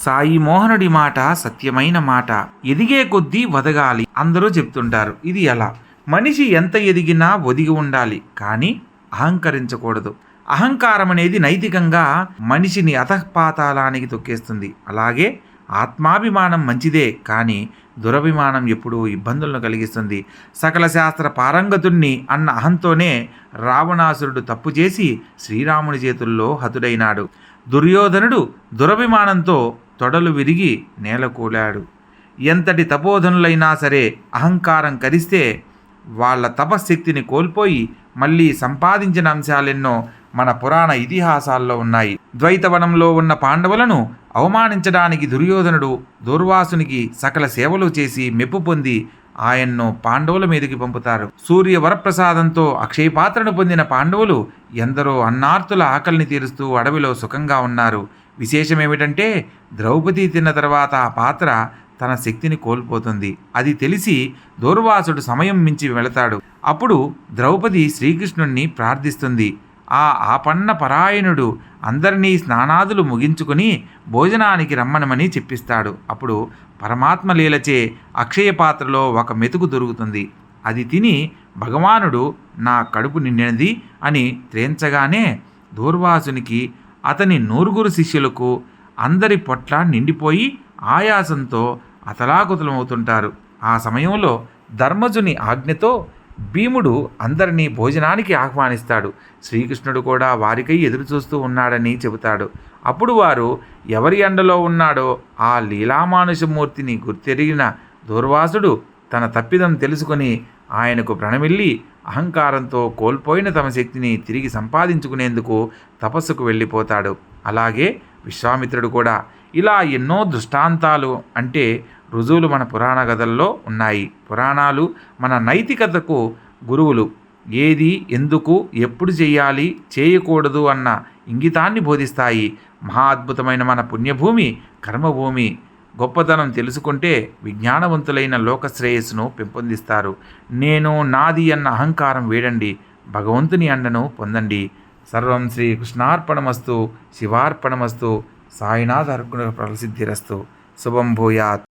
సాయి మోహనుడి మాట సత్యమైన మాట. ఎదిగే కొద్దీ వదగాలి అందరూ చెప్తుంటారు. ఇది ఎలా? మనిషి ఎంత ఎదిగినా ఒదిగి ఉండాలి, కానీ అహంకరించకూడదు. అహంకారం అనేది నైతికంగా మనిషిని అధఃపాతాళానికి తొక్కేస్తుంది. అలాగే ఆత్మాభిమానం మంచిదే, కానీ దురభిమానం ఎప్పుడూ ఇబ్బందులను కలిగిస్తుంది. సకల శాస్త్ర పారంగతుణ్ణి అన్న అహంతోనే రావణాసురుడు తప్పు చేసి శ్రీరాముని చేతుల్లో హతుడైనాడు. దుర్యోధనుడు దురభిమానంతో తొడలు విరిగి నేలకూలాడు. ఎంతటి తపోధనులైనా సరే అహంకారం కరిస్తే వాళ్ళ తపశక్తిని కోల్పోయి మళ్ళీ సంపాదించిన అంశాలెన్నో మన పురాణ ఇతిహాసాల్లో ఉన్నాయి. ద్వైతవనంలో ఉన్న పాండవులను అవమానించడానికి దుర్యోధనుడు దూర్వాసునికి సకల సేవలు చేసి మెప్పు పొంది ఆయన్ను పాండవుల మీదకి పంపుతారు. సూర్య వరప్రసాదంతో అక్షయపాత్రను పొందిన పాండవులు ఎందరో అన్నార్తుల ఆకలిని తీరుస్తూ అడవిలో సుఖంగా ఉన్నారు. విశేషమేమిటంటే ద్రౌపది తిన్న తర్వాత ఆ పాత్ర తన శక్తిని కోల్పోతుంది. అది తెలిసి దూర్వాసుడు సమయం మించి వెళతాడు. అప్పుడు ద్రౌపది శ్రీకృష్ణుణ్ణి ప్రార్థిస్తుంది. ఆ ఆపన్న పరాయణుడు అందరినీ స్నానాదులు ముగించుకుని భోజనానికి రమ్మనమని చెప్పిస్తాడు. అప్పుడు పరమాత్మ లీలచే అక్షయ పాత్రలో ఒక మెతుకు దొరుకుతుంది. అది తిని భగవానుడు నా కడుపు నిండినది అని త్రేంచగానే దూర్వాసునికి, అతని నూరుగురు శిష్యులకు అందరి పొట్ల నిండిపోయి ఆయాసంతో అతలాకుతలమవుతుంటారు. ఆ సమయంలో ధర్మజుని ఆజ్ఞతో భీముడు అందరినీ భోజనానికి ఆహ్వానిస్తాడు. శ్రీకృష్ణుడు కూడా వారికై ఎదురుచూస్తూ ఉన్నాడని చెబుతాడు. అప్పుడు వారు ఎవరి అండలో ఉన్నాడో ఆ లీలామానుషమూర్తిని గుర్తెరిగిన దూర్వాసుడు తన తప్పిదం తెలుసుకొని ఆయనకు ప్రణమిల్లి అహంకారంతో కోల్పోయిన తమ శక్తిని తిరిగి సంపాదించుకునేందుకు తపస్సుకు వెళ్ళిపోతాడు. అలాగే విశ్వామిత్రుడు కూడా. ఇలా ఎన్నో దృష్టాంతాలు అంటే రుజువులు మన పురాణ కథల్లో ఉన్నాయి. పురాణాలు మన నైతికతకు గురువులు. ఏది, ఎందుకు, ఎప్పుడు చేయాలి, చేయకూడదు అన్న ఇంగితాన్ని బోధిస్తాయి. మహా అద్భుతమైన మన పుణ్యభూమి కర్మభూమి. గొప్పతనం తెలుసుకుంటే విజ్ఞానవంతులైన లోకశ్రేయస్సును పెంపొందిస్తారు. నేను, నాది అన్న అహంకారం వేడండి. భగవంతుని అండను పొందండి. సర్వం శ్రీ కృష్ణార్పణమస్తు. శివార్పణమస్తు. సాయినాథ అనుగ్రహ ప్రసిద్ధిరస్తు. శుభం భూయాత్.